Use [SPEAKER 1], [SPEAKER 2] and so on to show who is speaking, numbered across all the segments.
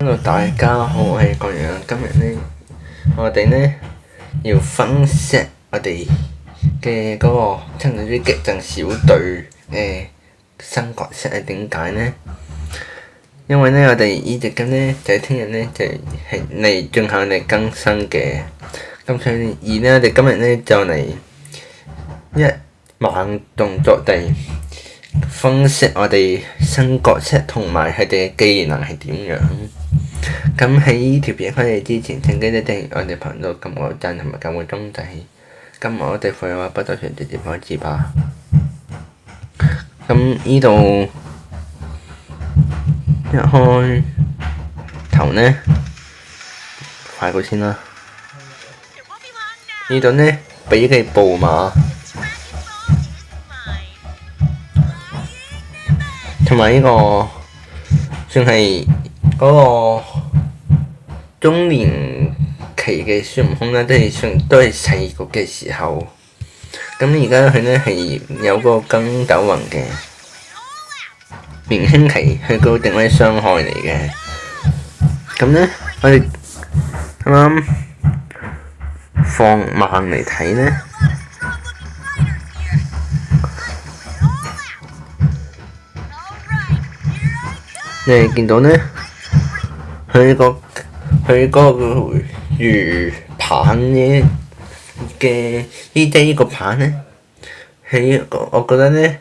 [SPEAKER 1] Hello，大家好，我係郭陽。今日呢，我哋呢要分析我哋嘅嗰個親子激震小隊嘅新角色係點解呢？因為呢，我哋呢隻咁呢，就係聽日呢，就係嚟進行嚟更新嘅。咁所以而呢，我哋今日呢，就嚟一慢動作地分析我哋新角色同埋佢哋嘅技能係點樣。咁喺呢條片開始之前，請記得訂閱我哋頻道，撳個讚同埋撳個鐘仔。今日我哋廢話不多說，直接開始吧。咁呢度一開頭呢，快過先啦。呢度呢，俾佢步馬，同埋呢個算係嗰個中年期嘅孫悟空啦，都係細個嘅時候。咁而家佢呢係有個筋斗雲嘅年輕期，佢個定位傷害嚟嘅。咁呢，我哋啱啱放慢嚟睇呢，你哋見到呢，佢個魚棒嘅呢個棒呢，我覺得呢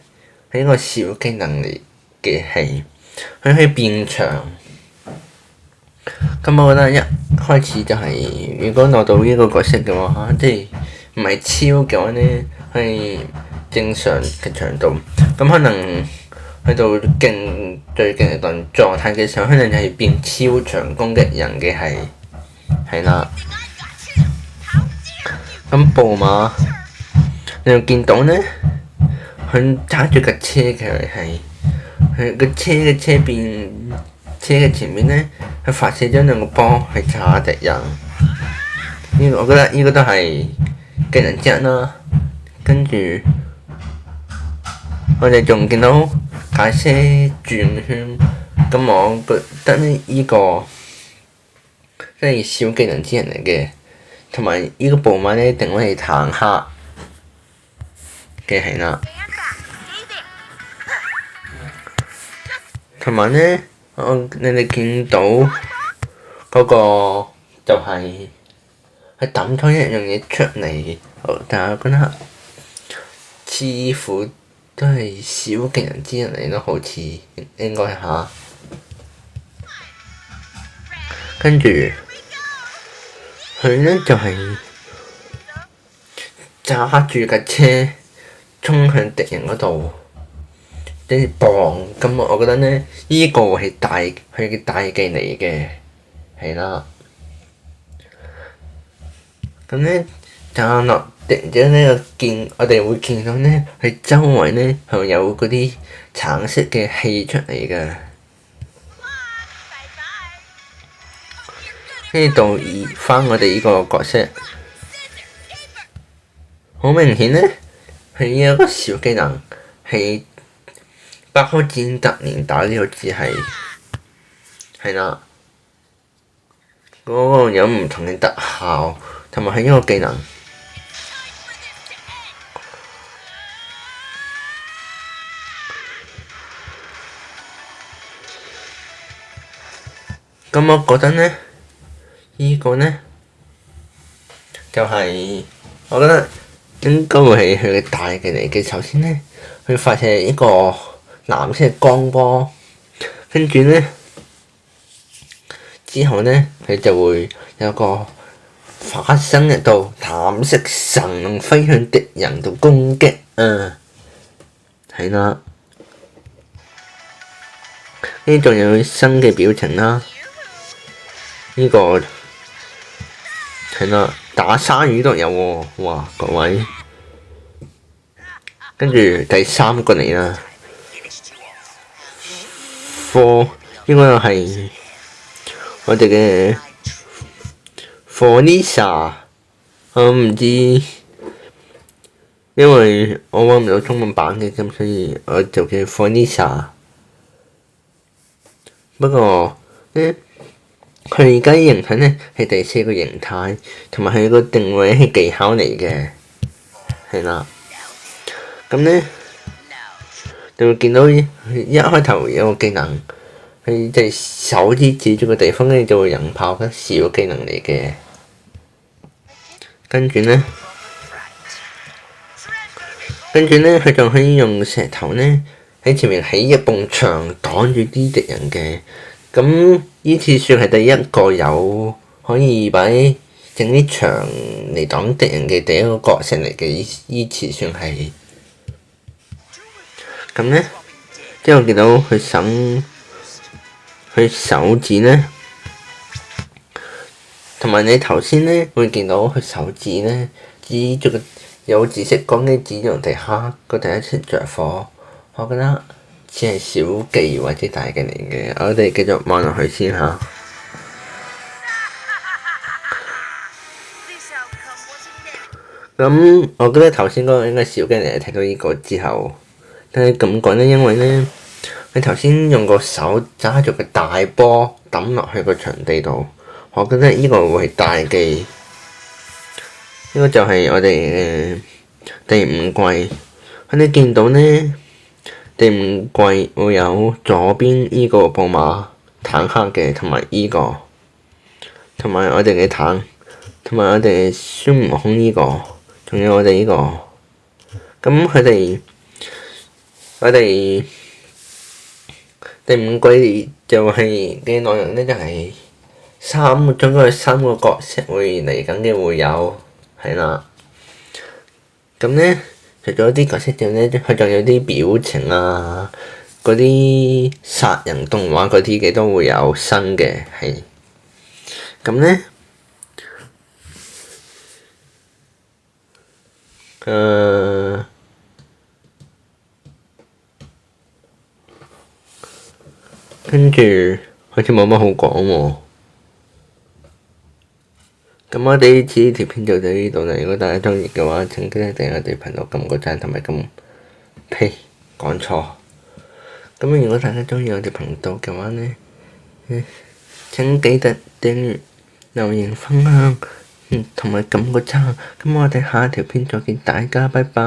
[SPEAKER 1] 係一個小技能嚟嘅，係佢可以變長。咁我覺得一開始就係、如果攞到呢個角色嘅話，即係唔係超嘅話呢，係正常嘅長度。咁可能去到最勁嘅狀態嘅時候，可能係變超長攻擊人嘅係啦。咁步馬你又見到呢，佢揸住架車嘅佢個車嘅前面呢，佢發射咗兩個波去炸敵人。我覺得呢個都係技能之一啦。跟住我哋仲見到架車轉圈，咁我覺得呢個即係小技能之一嚟嘅。同埋呢個步馬呢，定位係坦克嘅係啦。同埋呢，你哋見到嗰個就係佢抌咗一樣嘢出嚟，但係我覺得似乎都係小技能之一嚟咯，好似應該嚇。跟住佢呢就係揸住架車衝向敵人嗰度，跟住砰！咁我覺得呢，呢個係佢嘅大技嚟嘅，係啦。咁呢炸落敵人呢我哋會見到呢，佢周圍呢係有嗰啲橙色嘅氣出嚟嘅。跟住到翻我哋呢個角色，好明顯呢，佢有個小技能係包戰突連打呢個字係啦，嗰個有唔同嘅特效，同埋係一個技能。咁我覺得呢，呢個呢，就係我覺得應該會係佢嘅大技嚟嘅。首先呢，佢發射一個藍色光波，跟住呢，之後呢，佢就會有個發生一道藍色神龍飛向敵人度攻擊係啦。呢仲有新嘅表情啦，呢個係啦，打鯊魚都有喎，哇各位！跟住第三個嚟啦，應該係我哋嘅Fornisa，我唔知，因為我揾唔到中文版嘅，咁所以我就叫Fornisa。不過呢，佢而家形態咧係第4個形態，同埋佢個定位係技巧嚟嘅，係啦。咁咧，你會見到佢一開頭有個技能，佢隻手指住個地方咧就會引炮，嗰小技能嚟嘅。跟住咧，佢仲可以用石頭咧喺前面起一埲牆擋住啲敵人嘅。咁依次算係第一個有可以擺整啲牆嚟擋敵人嘅第一個角色嚟嘅，依次算係。咁咧，之後見到佢手指咧，同埋你頭先咧會見到佢手指咧指住個有紫色光嘅指住地下個第一次着火，我覺得似係小技或者大技嚟嘅。我哋繼續望落去先嚇。咁我覺得頭先嗰個應該小技嚟，睇到呢個之後，但係咁講咧，因為咧佢頭先用個手揸住個大波抌落去個場地度，我覺得呢個會係大技。呢個就係我哋第5季，我哋見到咧第5季會有左邊呢個寶馬坦克嘅，同埋呢個，同埋我哋嘅坦，同埋我哋孫悟空呢個，仲有我哋呢個。咁我哋第5季就係嘅內容咧，就係總共3個角色會嚟緊嘅會有。係啦，咁咧除咗啲角色之外咧，佢仲有啲表情啊，嗰啲殺人動畫嗰啲嘅都會有新嘅，係。咁咧，跟住好似冇乜好講喎。咁我哋呢次條片就到呢度啦。如果大家鍾意嘅話，請記得訂閱我哋頻道，撳個讚同埋講錯。咁如果大家鍾意我哋頻道嘅話呢，請記得訂閱、留言、分享，同埋撳個讚。咁我哋下一條片再見，大家拜拜。